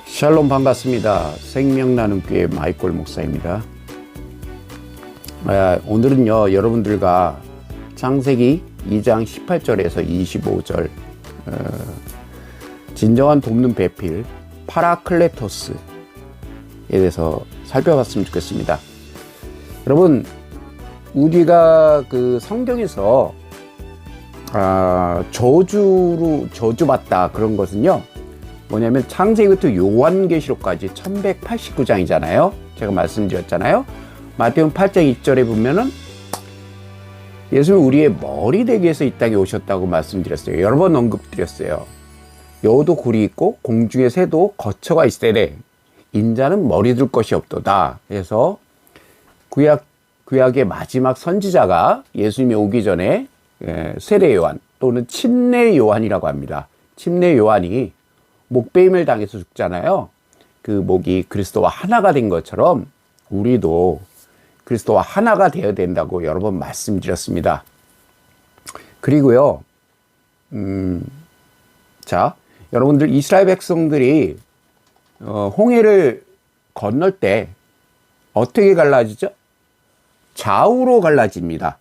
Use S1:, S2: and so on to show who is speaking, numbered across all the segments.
S1: 샬롬, 반갑습니다. 생명나눔교회 마이콜 목사입니다. 오늘은요, 여러분들과 창세기 2장 18절에서 25절 진정한 돕는 배필 파라클레토스에 대해서 살펴봤으면 좋겠습니다. 여러분, 우리가 그 성경에서 저주받다 그런 것은요, 뭐냐면 창세기부터 요한계시록까지 1189장이잖아요. 제가 말씀드렸잖아요. 마태복음 8장 2절에 보면은 예수는 우리의 머리 되기 위해서 이 땅에 오셨다고 말씀드렸어요. 여러 번 언급드렸어요. 여우도 굴이 있고 공중의 새도 거처가 있으되 인자는 머리 둘 것이 없도다. 그래서 구약의 마지막 선지자가 예수님이 오기 전에 세례 요한 또는 침례 요한이라고 합니다. 침례 요한이 목베임을 당해서 죽잖아요. 그 목이 그리스도와 하나가 된 것처럼 우리도 그리스도와 하나가 되어야 된다고 여러 번 말씀드렸습니다. 그리고요, 자, 여러분들 이스라엘 백성들이 홍해를 건널 때 어떻게 갈라지죠? 좌우로 갈라집니다.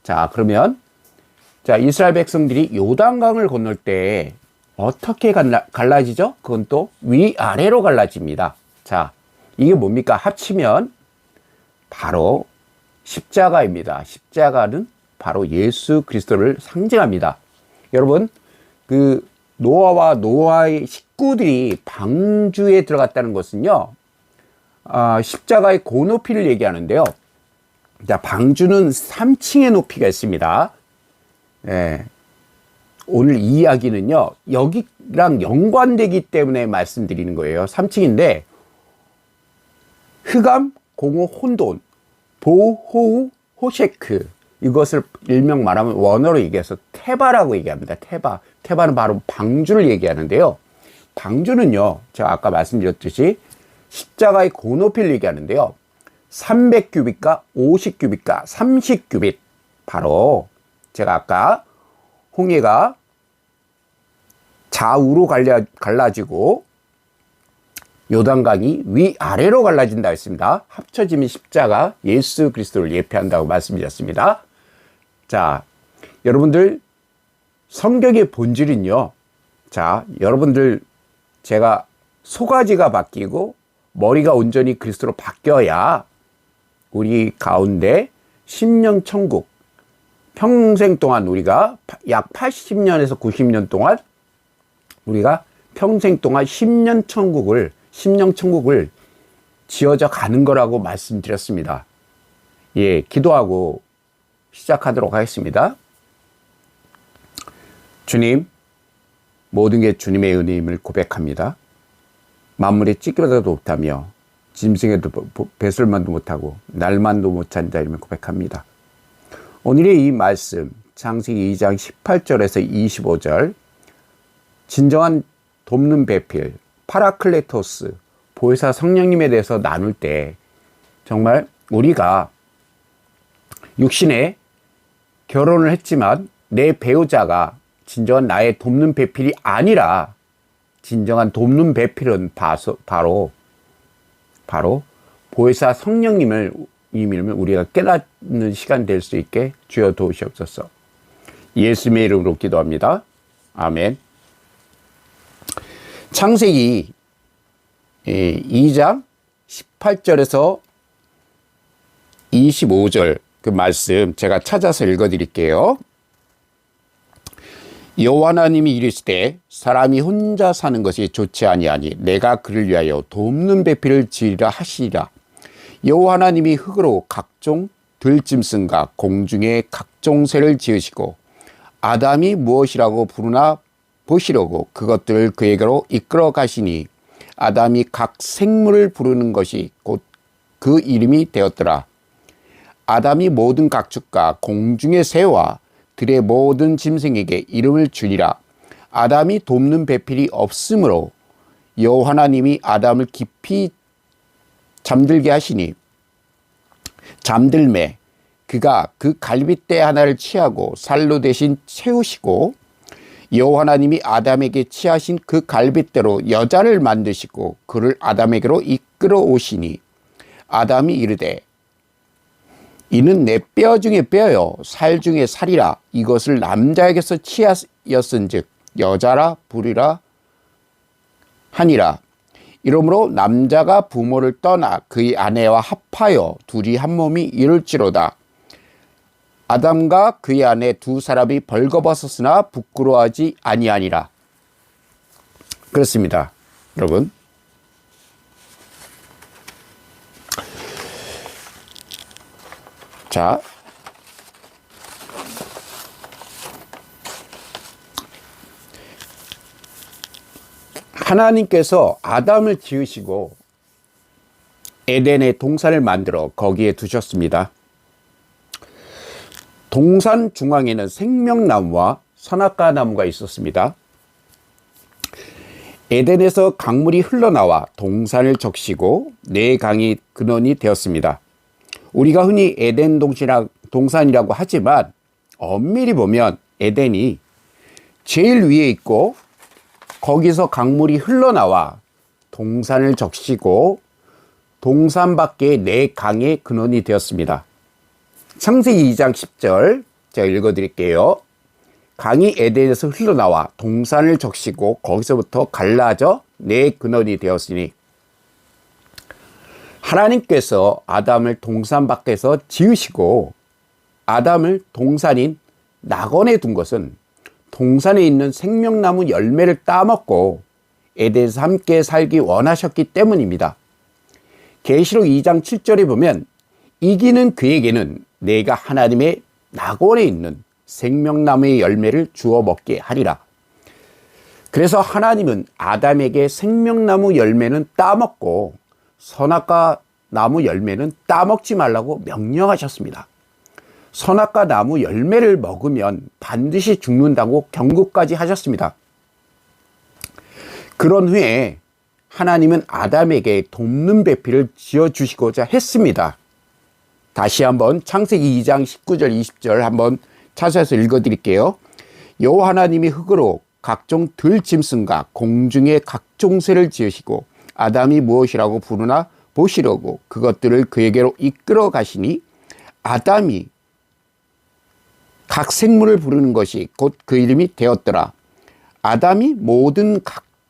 S1: 자, 그러면 이스라엘 백성들이 요단강을 건널 때 어떻게 갈라지죠? 그건 또 위아래로 갈라집니다. 자, 이게 뭡니까? 합치면 바로 십자가입니다. 십자가는 바로 예수 그리스도를 상징합니다. 여러분, 그 노아와 노아의 식구들이 방주에 들어갔다는 것은요, 십자가의 고높이를 얘기하는데요. 자, 방주는 3층의 높이가 있습니다. 예. 오늘 이 이야기는요, 여기랑 연관되기 때문에 말씀드리는 거예요. 3층인데, 흑암, 공허, 혼돈, 보호우, 호셰크. 이것을 일명 말하면 원어로 얘기해서 테바라고 얘기합니다. 테바. 테바는 바로 방주를 얘기하는데요. 방주는요, 제가 아까 말씀드렸듯이 십자가의 고높이를 얘기하는데요. 300규빗과 50규빗과 30규빗. 바로 제가 아까 홍해가 좌우로 갈라지고 요단강이 위아래로 갈라진다 했습니다. 합쳐지면 십자가 예수 그리스도를 예표한다고 말씀드렸습니다. 자, 여러분들 성경의 본질은요, 자, 여러분들 제가 소가지가 바뀌고 머리가 온전히 그리스도로 바뀌어야 우리 가운데 심령천국, 평생 동안 우리가 약 80년에서 90년 동안 우리가 평생 동안 심령천국을 지어져 가는 거라고 말씀드렸습니다. 예, 기도하고 시작하도록 하겠습니다. 주님, 모든 게 주님의 은혜임을 고백합니다. 만물에 찌그러져도 못하며 짐승에도 배설만도 못하고 날만도 못한 자임을 고백합니다. 오늘의 이 말씀 창세기 2장 18절에서 25절 진정한 돕는 배필 파라클레토스 보혜사 성령님에 대해서 나눌 때 정말 우리가 육신에 결혼을 했지만 내 배우자가 진정한 나의 돕는 배필이 아니라 진정한 돕는 배필은 바로 보혜사 성령님을 우리가 깨닫는 시간 될 수 있게 주여 도우시옵소서. 예수님의 이름으로 기도합니다. 아멘. 창세기 2장 18절에서 25절 그 말씀 제가 찾아서 읽어드릴게요. 여호와 하나님이 이르시되 사람이 혼자 사는 것이 좋지 아니하니 내가 그를 위하여 돕는 배필을 지으리라 하시니라. 여호와 하나님이 흙으로 각종 들짐승과 공중의 각종 새를 지으시고 아담이 무엇이라고 부르나 보시려고 그것들을 그에게로 이끌어 가시니 아담이 각 생물을 부르는 것이 곧 그 이름이 되었더라. 아담이 모든 각축과 공중의 새와 들의 모든 짐승에게 이름을 주니라. 아담이 돕는 배필이 없으므로 여호와 하나님이 아담을 깊이 잠들게 하시니 잠들매 그가 그 갈빗대 하나를 취하고 살로 대신 채우시고 여호와 하나님이 아담에게 취하신 그 갈빗대로 여자를 만드시고 그를 아담에게로 이끌어 오시니 아담이 이르되 이는 내 뼈 중에 뼈요 살 중에 살이라 이것을 남자에게서 취하였은즉 여자라 부르라 하니라. 이러므로 남자가 부모를 떠나 그의 아내와 합하여 둘이 한 몸이 이룰지로다. 아담과 그의 아내 두 사람이 벌거벗었으나 부끄러워하지 아니하니라. 그렇습니다. 여러분. 자, 하나님께서 아담을 지으시고 에덴의 동산을 만들어 거기에 두셨습니다. 동산 중앙에는 생명나무와 선악과 나무가 있었습니다. 에덴에서 강물이 흘러나와 동산을 적시고 네 강이 근원이 되었습니다. 우리가 흔히 에덴 동산이라고 하지만 엄밀히 보면 에덴이 제일 위에 있고 거기서 강물이 흘러나와 동산을 적시고 동산 밖에 네 강의 근원이 되었습니다. 창세기 2장 10절 제가 읽어드릴게요. 강이 에덴에서 흘러나와 동산을 적시고 거기서부터 갈라져 네 근원이 되었으니 하나님께서 아담을 동산 밖에서 지으시고 아담을 동산인 낙원에 둔 것은 동산에 있는 생명나무 열매를 따먹고 에덴에서 함께 살기 원하셨기 때문입니다. 계시록 2장 7절에 보면 이기는 그에게는 내가 하나님의 낙원에 있는 생명나무의 열매를 주어 먹게 하리라. 그래서 하나님은 아담에게 생명나무 열매는 따먹고 선악과 나무 열매는 따먹지 말라고 명령하셨습니다. 선악과 나무 열매를 먹으면 반드시 죽는다고 경고까지 하셨습니다. 그런 후에 하나님은 아담에게 돕는 배필을 지어주시고자 했습니다. 다시 한번 창세기 2장 19절 20절 한번 찾아서 읽어드릴게요. 여호와 하나님이 흙으로 각종 들짐승과 공중의 각종 새를 지으시고 아담이 무엇이라고 부르나 보시려고 그것들을 그에게로 이끌어 가시니 아담이 각 생물을 부르는 것이 곧 그 이름이 되었더라. 아담이 모든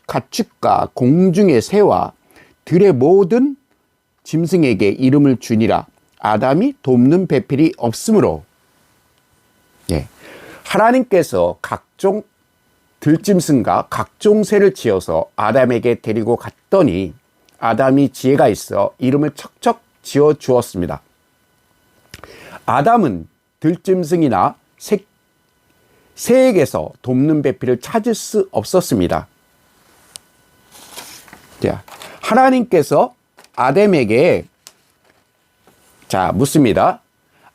S1: 가축과 공중의 새와 들의 모든 짐승에게 이름을 주니라. 아담이 돕는 배필이 없으므로 하나님께서 각종 들짐승과 각종 새를 지어서 아담에게 데리고 갔더니 아담이 지혜가 있어 이름을 척척 지어 주었습니다. 아담은 들짐승이나 새에게서 돕는 배필을 찾을 수 없었습니다. 자, 하나님께서 아담에게 묻습니다.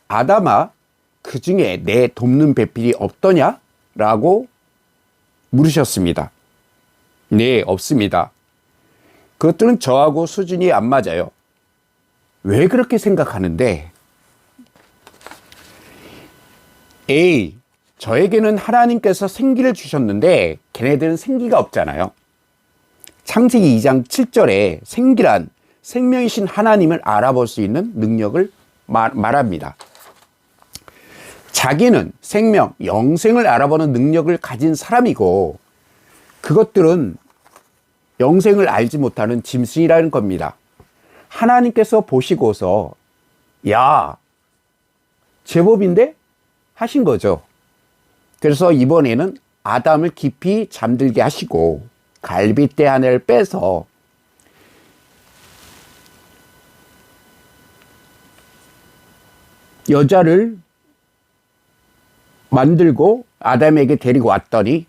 S1: 아담아, 그 중에 내 돕는 배필이 없더냐? 라고 물으셨습니다. 네, 없습니다. 그것들은 저하고 수준이 안 맞아요. 왜 그렇게 생각하는데? 에이, 저에게는 하나님께서 생기를 주셨는데 걔네들은 생기가 없잖아요. 창세기 2장 7절에 생기란 생명이신 하나님을 알아볼 수 있는 능력을 말합니다. 자기는 생명, 영생을 알아보는 능력을 가진 사람이고 그것들은 영생을 알지 못하는 짐승이라는 겁니다. 하나님께서 보시고서 야, 제법인데? 하신 거죠. 그래서 이번에는 아담을 깊이 잠들게 하시고 갈빗대 하나를 빼서 여자를 만들고 아담에게 데리고 왔더니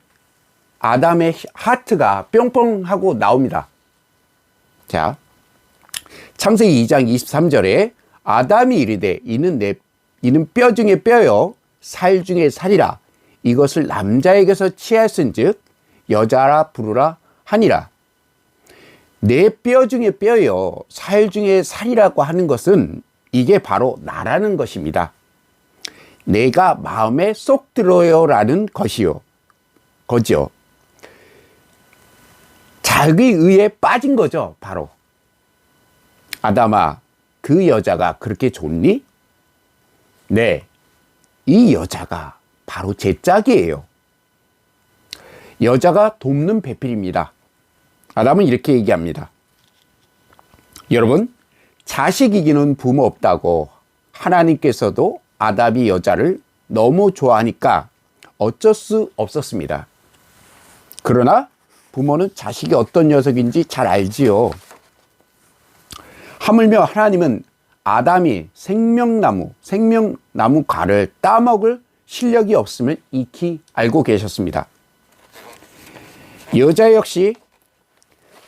S1: 아담의 하트가 뿅뿅 하고 나옵니다. 자, 창세기 2장 23절에 아담이 이르되 이는 뼈 중에 뼈요 살 중에 살이라 이것을 남자에게서 취하였은즉 여자라 부르라 하니라. 내 뼈 중에 뼈요 살 중에 살이라고 하는 것은 이게 바로 나라는 것입니다. 내가 마음에 쏙 들어요라는 거죠. 자기 의에 빠진 거죠, 바로. 아담아, 그 여자가 그렇게 좋니? 네, 이 여자가 바로 제 짝이에요. 여자가 돕는 배필입니다. 아담은 이렇게 얘기합니다. 여러분, 자식 이기는 부모 없다고 하나님께서도 아담이 여자를 너무 좋아하니까 어쩔 수 없었습니다. 그러나 부모는 자식이 어떤 녀석인지 잘 알지요. 하물며 하나님은 아담이 생명나무 과를 따먹을 실력이 없음을 익히 알고 계셨습니다. 여자 역시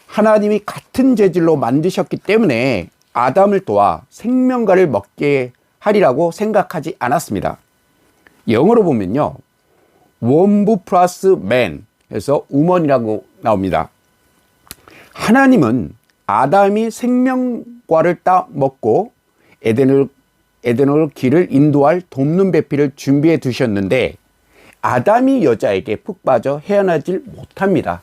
S1: 하나님이 같은 재질로 만드셨기 때문에 아담을 도와 생명과를 먹게 하리라고 생각하지 않았습니다. 영어로 보면요, womb 플러스 man 해서 우먼이라고 나옵니다. 하나님은 아담이 생명과를 따먹고 에덴으로 길을 인도할 돕는 배필을 준비해 두셨는데 아담이 여자에게 푹 빠져 헤어나질 못합니다.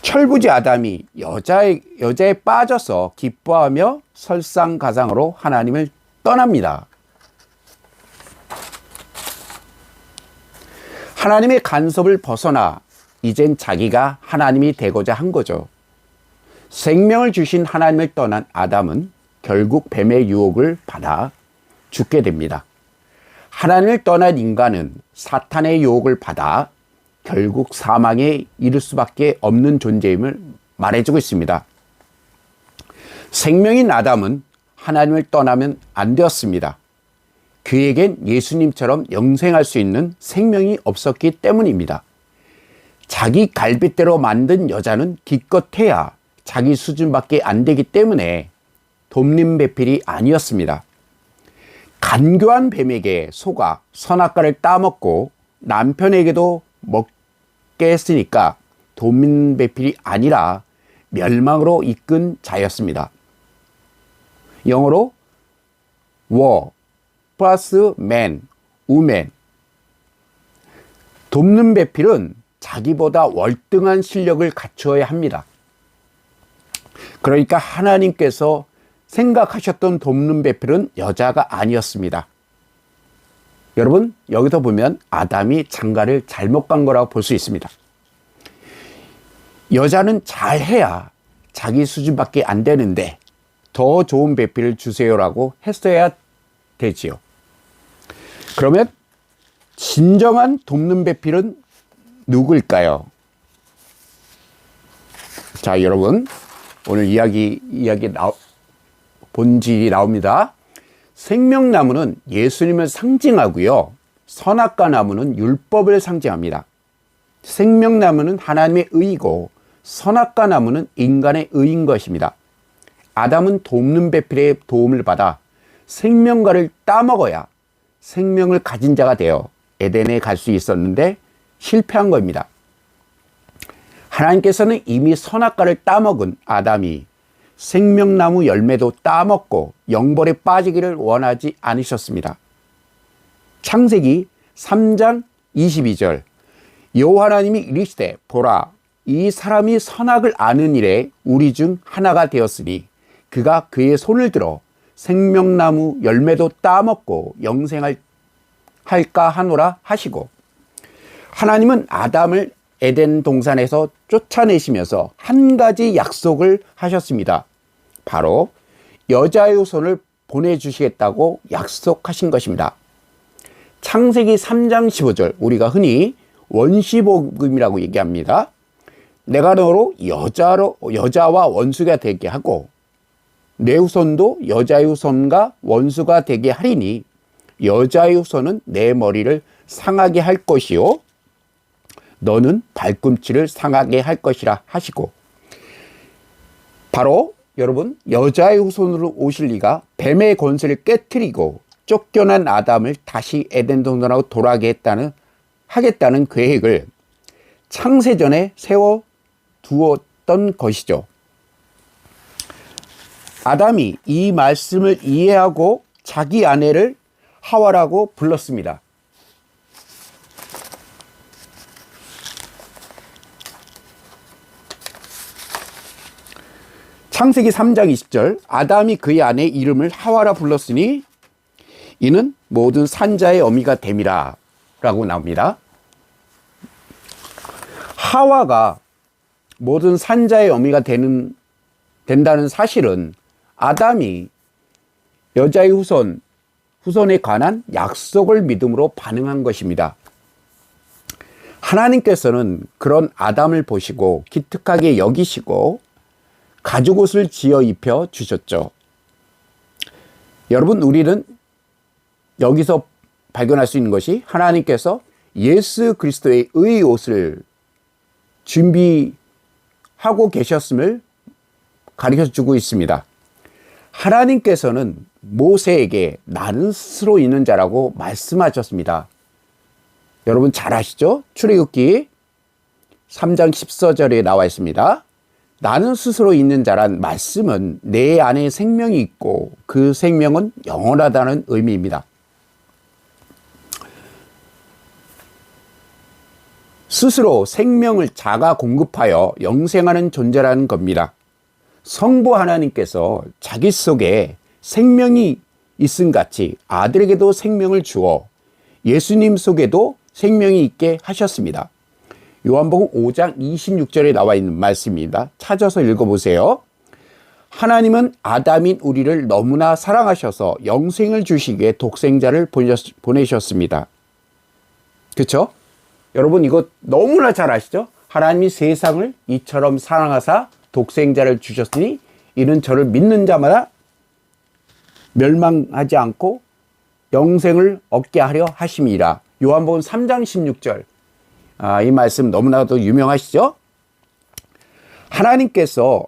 S1: 철부지 아담이 여자에 빠져서 기뻐하며 설상가상으로 하나님을 떠납니다. 하나님의 간섭을 벗어나 이젠 자기가 하나님이 되고자 한 거죠. 생명을 주신 하나님을 떠난 아담은 결국 뱀의 유혹을 받아 죽게 됩니다. 하나님을 떠난 인간은 사탄의 유혹을 받아 결국 사망에 이를 수밖에 없는 존재임을 말해주고 있습니다. 생명인 아담은 하나님을 떠나면 안 되었습니다. 그에겐 예수님처럼 영생할 수 있는 생명이 없었기 때문입니다. 자기 갈빗대로 만든 여자는 기껏해야 자기 수준밖에 안 되기 때문에 돕는 배필이 아니었습니다. 간교한 뱀에게 속아 선악과를 따먹고 남편에게도 먹게 했으니까 돕는 배필이 아니라 멸망으로 이끈 자였습니다. 영어로 war 플러스 man, woman. 돕는 배필은 자기보다 월등한 실력을 갖추어야 합니다. 그러니까 하나님께서 생각하셨던 돕는 배필은 여자가 아니었습니다. 여러분, 여기서 보면 아담이 장가를 잘못 간 거라고 볼 수 있습니다. 여자는 잘해야 자기 수준밖에 안 되는데 더 좋은 배필을 주세요라고 했어야 되지요. 그러면 진정한 돕는 배필은 누구일까요? 자, 여러분, 오늘 이야기 본질이 나옵니다. 생명나무는 예수님을 상징하고요. 선악과 나무는 율법을 상징합니다. 생명나무는 하나님의 의이고 선악과 나무는 인간의 의인 것입니다. 아담은 돕는 배필의 도움을 받아 생명과를 따먹어야 생명을 가진 자가 되어 에덴에 갈 수 있었는데 실패한 겁니다. 하나님께서는 이미 선악과를 따먹은 아담이 생명나무 열매도 따먹고 영벌에 빠지기를 원하지 않으셨습니다. 창세기 3장 22절 여호와 하나님이 이르시되 보라 이 사람이 선악을 아는 일에 우리 중 하나가 되었으니 그가 그의 손을 들어 생명나무 열매도 따먹고 영생할까 하노라 하시고, 하나님은 아담을 에덴 동산에서 쫓아내시면서 한 가지 약속을 하셨습니다. 바로 여자의 손을 보내주시겠다고 약속하신 것입니다. 창세기 3장 15절 우리가 흔히 원시복음이라고 얘기합니다. 내가 너로 여자와 원수가 되게 하고 내 후손도 여자의 후손과 원수가 되게 하리니 여자의 후손은 내 머리를 상하게 할 것이요 너는 발꿈치를 상하게 할 것이라 하시고, 바로 여러분 여자의 후손으로 오실 리가 뱀의 권세를 깨트리고 쫓겨난 아담을 다시 에덴 동산으로 돌아가게 하겠다는 계획을 창세전에 세워두었던 것이죠. 아담이 이 말씀을 이해하고 자기 아내를 하와라고 불렀습니다. 창세기 3장 20절 아담이 그의 아내 이름을 하와라 불렀으니 이는 모든 산자의 어미가 됨이라 라고 나옵니다. 하와가 모든 산자의 어미가 된다는 사실은 아담이 여자의 후손에 관한 약속을 믿음으로 반응한 것입니다. 하나님께서는 그런 아담을 보시고 기특하게 여기시고 가죽옷을 지어 입혀 주셨죠. 여러분, 우리는 여기서 발견할 수 있는 것이 하나님께서 예수 그리스도의 의 옷을 준비하고 계셨음을 가르쳐 주고 있습니다. 하나님께서는 모세에게 나는 스스로 있는 자라고 말씀하셨습니다. 여러분 잘 아시죠? 출애굽기 3장 14절에 나와 있습니다. 나는 스스로 있는 자란 말씀은 내 안에 생명이 있고 그 생명은 영원하다는 의미입니다. 스스로 생명을 자가 공급하여 영생하는 존재라는 겁니다. 성부 하나님께서 자기 속에 생명이 있음 같이 아들에게도 생명을 주어 예수님 속에도 생명이 있게 하셨습니다. 요한복음 5장 26절에 나와 있는 말씀입니다. 찾아서 읽어보세요. 하나님은 아담인 우리를 너무나 사랑하셔서 영생을 주시기에 독생자를 보내셨습니다. 그렇죠? 여러분 이거 너무나 잘 아시죠? 하나님이 세상을 이처럼 사랑하사 독생자를 주셨으니 이는 저를 믿는 자마다 멸망하지 않고 영생을 얻게 하려 하심이라. 요한복음 3장 16절. 이 말씀 너무나도 유명하시죠? 하나님께서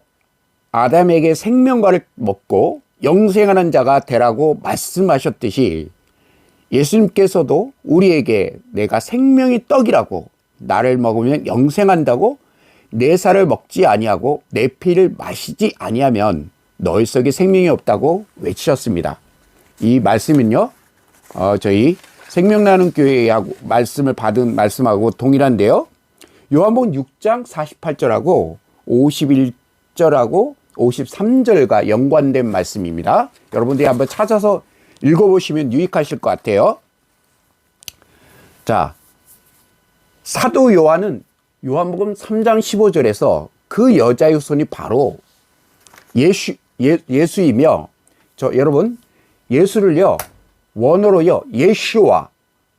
S1: 아담에게 생명과를 먹고 영생하는 자가 되라고 말씀하셨듯이 예수님께서도 우리에게 내가 생명의 떡이라고 나를 먹으면 영생한다고 내 살을 먹지 아니하고 내 피를 마시지 아니하면 너희 속에 생명이 없다고 외치셨습니다. 이 말씀은요, 저희 생명나는 교회하고 말씀을 받은 말씀하고 동일한데요. 요한복음 6장 48절하고 51절하고 53절과 연관된 말씀입니다. 여러분들이 한번 찾아서 읽어보시면 유익하실 것 같아요. 자, 사도 요한은 요한복음 3장 15절에서 그 여자의 후손이 바로 예수이며, 여러분, 예수를요, 원어로요, 예슈와,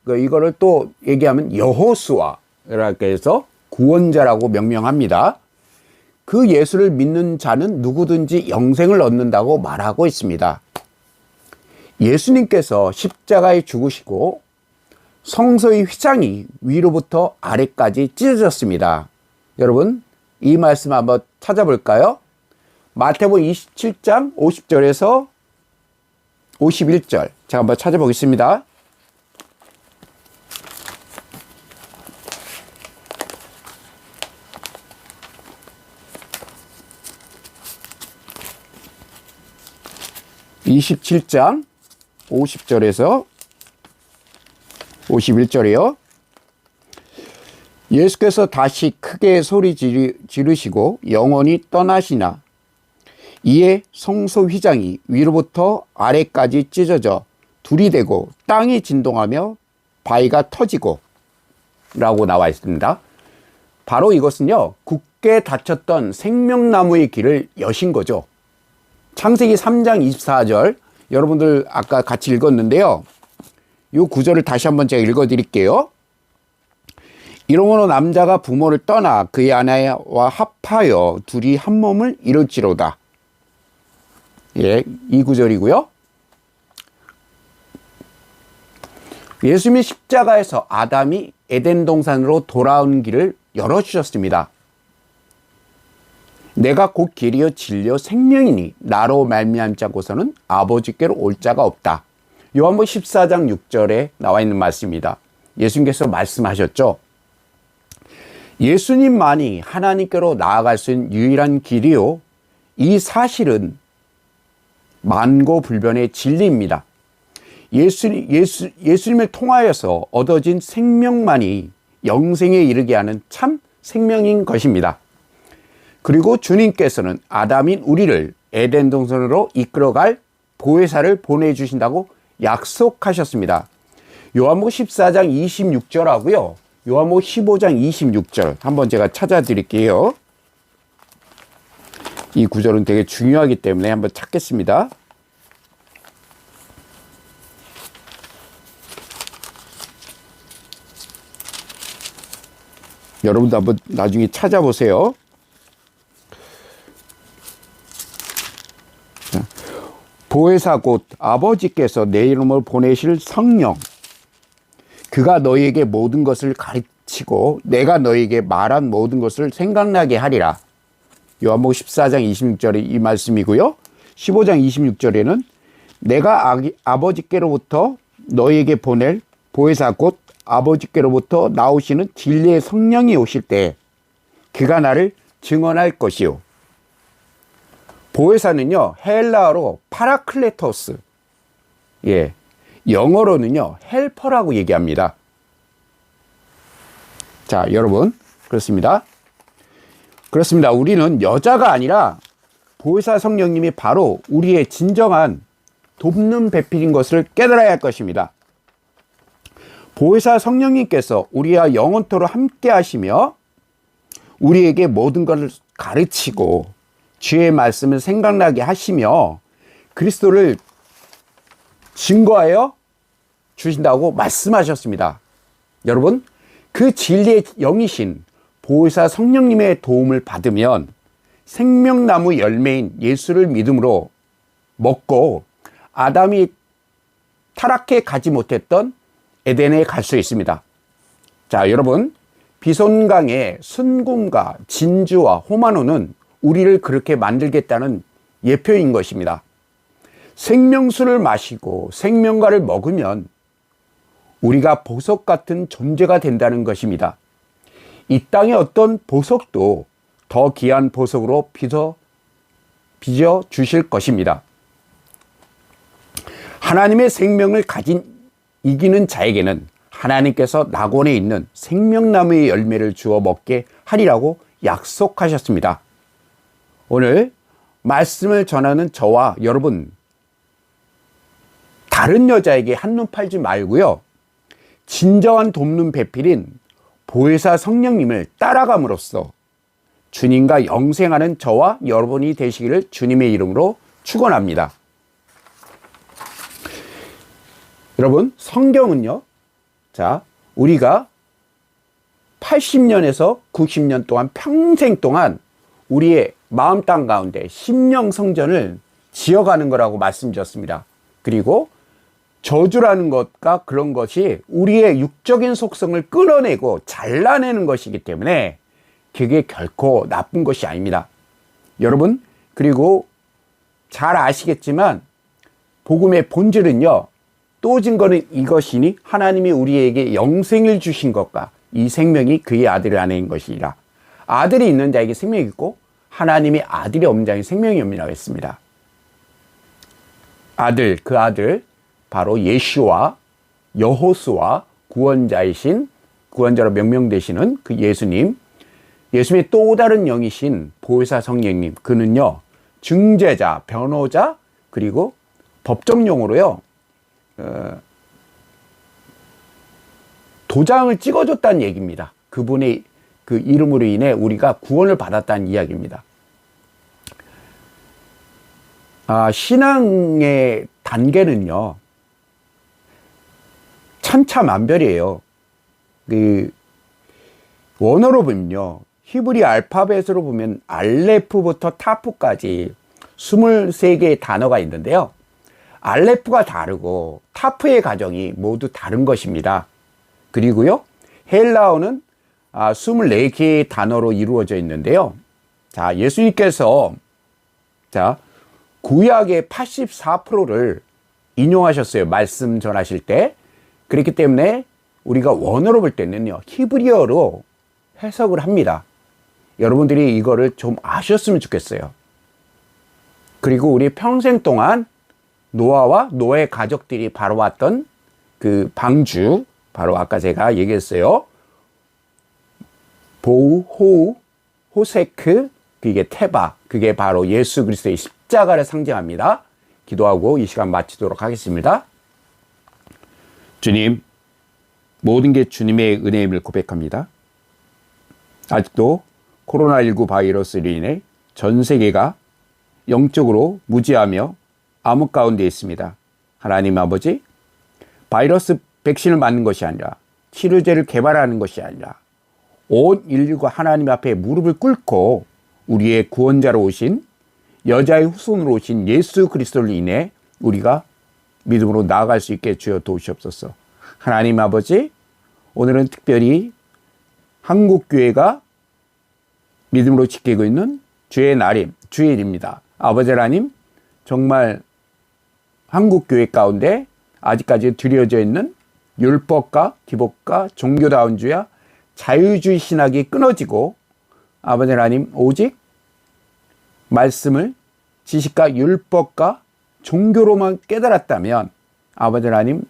S1: 이거를 또 얘기하면 여호수아라고 해서 구원자라고 명명합니다. 그 예수를 믿는 자는 누구든지 영생을 얻는다고 말하고 있습니다. 예수님께서 십자가에 죽으시고 성소의 휘장이 위로부터 아래까지 찢어졌습니다. 여러분, 이 말씀 한번 찾아볼까요? 마태복음 27장 50절에서 51절. 제가 한번 찾아보겠습니다. (27장) 50절에서 51절이요. 예수께서 다시 크게 소리 지르시고 영원히 떠나시나 이에 성소 휘장이 위로부터 아래까지 찢어져 둘이 되고 땅이 진동하며 바위가 터지고 라고 나와 있습니다. 바로 이것은요, 굳게 닫혔던 생명나무의 길을 여신 거죠. 창세기 3장 24절, 여러분들 아까 같이 읽었는데요. 이 구절을 다시 한번 제가 읽어드릴게요. 이러므로 남자가 부모를 떠나 그의 아내와 합하여 둘이 한 몸을 이룰지로다. 예, 이 구절이고요. 예수님이 십자가에서 아담이 에덴 동산으로 돌아온 길을 열어주셨습니다. 내가 곧 길이요 진리요 생명이니 나로 말미암지 않고서는 아버지께로 올 자가 없다. 요한복음 14장 6절에 나와 있는 말씀입니다. 예수님께서 말씀하셨죠. 예수님만이 하나님께로 나아갈 수 있는 유일한 길이요, 이 사실은 만고불변의 진리입니다. 예수님을 통하여서 얻어진 생명만이 영생에 이르게 하는 참 생명인 것입니다. 그리고 주님께서는 아담인 우리를 에덴 동산으로 이끌어갈 보혜사를 보내주신다고 약속하셨습니다. 요한복음 14장 26절하고요. 요한복음 15장 26절 한번 제가 찾아드릴게요. 이 구절은 되게 중요하기 때문에 한번 찾겠습니다. 여러분도 한번 나중에 찾아보세요. 보혜사 곧 아버지께서 내 이름을 보내실 성령, 그가 너희에게 모든 것을 가르치고 내가 너희에게 말한 모든 것을 생각나게 하리라. 요한복음 14장 26절이 이 말씀이고요. 15장 26절에는 내가 아버지께로부터 너희에게 보낼 보혜사 곧 아버지께로부터 나오시는 진리의 성령이 오실 때 그가 나를 증언할 것이요. 보혜사는요, 헬라어로 파라클레토스, 영어로는요 헬퍼라고 얘기합니다. 자, 여러분, 그렇습니다. 우리는 여자가 아니라 보혜사 성령님이 바로 우리의 진정한 돕는 배필인 것을 깨달아야 할 것입니다. 보혜사 성령님께서 우리와 영원토록 함께 하시며 우리에게 모든 것을 가르치고 주의 말씀을 생각나게 하시며 그리스도를 증거하여 주신다고 말씀하셨습니다. 여러분, 그 진리의 영이신 보혜사 성령님의 도움을 받으면 생명나무 열매인 예수를 믿음으로 먹고 아담이 타락해 가지 못했던 에덴에 갈 수 있습니다. 자, 여러분, 비손강의 순금과 진주와 호마노는 우리를 그렇게 만들겠다는 예표인 것입니다. 생명수를 마시고 생명과를 먹으면 우리가 보석 같은 존재가 된다는 것입니다. 이 땅의 어떤 보석도 더 귀한 보석으로 빚어 주실 것입니다. 하나님의 생명을 가진 이기는 자에게는 하나님께서 낙원에 있는 생명나무의 열매를 주어 먹게 하리라고 약속하셨습니다. 오늘 말씀을 전하는 저와 여러분, 다른 여자에게 한눈 팔지 말고요, 진정한 돕는 배필인 보혜사 성령님을 따라감으로써 주님과 영생하는 저와 여러분이 되시기를 주님의 이름으로 축원합니다. 여러분, 성경은요, 자, 우리가 80년에서 90년 동안 평생 동안 우리의 마음 땅 가운데 심령 성전을 지어가는 거라고 말씀드렸습니다. 그리고 저주라는 것과 그런 것이 우리의 육적인 속성을 끌어내고 잘라내는 것이기 때문에 그게 결코 나쁜 것이 아닙니다. 여러분, 그리고 잘 아시겠지만 복음의 본질은요, 또 증거는 이것이니 하나님이 우리에게 영생을 주신 것과 이 생명이 그의 아들 안에인 것이라. 아들이 있는 자에게 생명이 있고 하나님이 아들이 없는 자에게 생명이 없느라고 했습니다. 아들, 그 아들 바로 예수와 여호수아 구원자로 명명되시는 그 예수님의 또 다른 영이신 보혜사 성령님, 그는요 중재자, 변호자, 그리고 법정용어로요 도장을 찍어줬다는 얘기입니다. 그분의 그 이름으로 인해 우리가 구원을 받았다는 이야기입니다. 신앙의 단계는요 천차만별이에요. 그 원어로 보면요, 히브리 알파벳으로 보면 알레프부터 타프까지 23개의 단어가 있는데요, 알레프가 다르고 타프의 가정이 모두 다른 것입니다. 그리고요, 헬라어는 24개의 단어로 이루어져 있는데요. 자, 예수님께서 구약의 84%를 인용하셨어요. 말씀 전하실 때. 그렇기 때문에 우리가 원어로 볼 때는요, 히브리어로 해석을 합니다. 여러분들이 이거를 좀 아셨으면 좋겠어요. 그리고 우리 평생 동안 노아와 노아의 가족들이 바로 왔던 그 방주, 바로 아까 제가 얘기했어요. 보우, 호우, 호세크, 그게 테바, 그게 바로 예수 그리스도의 십자가를 상징합니다. 기도하고 이 시간 마치도록 하겠습니다. 주님, 모든 게 주님의 은혜임을 고백합니다. 아직도 코로나19 바이러스로 인해 전 세계가 영적으로 무지하며 암흑 가운데 있습니다. 하나님 아버지, 바이러스 백신을 맞는 것이 아니라 치료제를 개발하는 것이 아니라 온 인류가 하나님 앞에 무릎을 꿇고 우리의 구원자로 오신 여자의 후손으로 오신 예수 그리스도를 인해 우리가 믿음으로 나아갈 수 있게 주여 도우시옵소서. 하나님 아버지, 오늘은 특별히 한국교회가 믿음으로 지키고 있는 주의 날임, 주일입니다. 아버지 하나님, 정말 한국교회 가운데 아직까지 들여져 있는 율법과 기복과 종교다운주의와 자유주의 신학이 끊어지고 아버지 하나님 오직 말씀을 지식과 율법과 종교로만 깨달았다면 아버지 하나님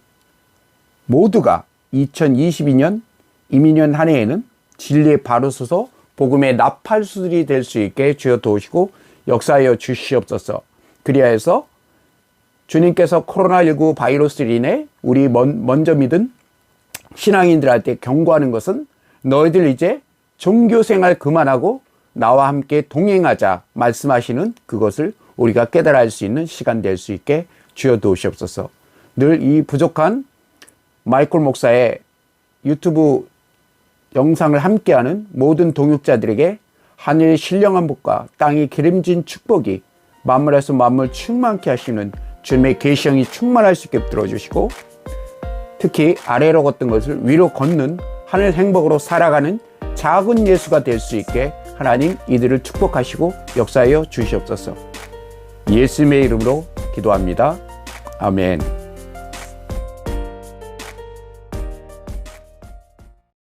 S1: 모두가 2022년 이민년 한 해에는 진리에 바로 서서 복음의 나팔수들이 될 수 있게 주여 도우시고 역사하여 주시옵소서. 그리하여서 주님께서 코로나19 바이러스로 인해 우리 먼저 믿은 신앙인들한테 경고하는 것은 너희들 이제 종교생활 그만하고 나와 함께 동행하자 말씀하시는 그것을 우리가 깨달을 수 있는 시간 될 수 있게 주여 도우시옵소서. 늘 이 부족한 마이클 목사의 유튜브 영상을 함께하는 모든 동역자들에게 하늘의 신령한 복과 땅이 기름진 축복이 만물에서 만물 충만케 하시는 주님의 계시형이 충만할 수 있게 들어주시고 특히 아래로 걷던 것을 위로 걷는 하늘 행복으로 살아가는 작은 예수가 될 수 있게 하나님 이들을 축복하시고 역사하여 주시옵소서. 예수님의 이름으로 기도합니다. 아멘.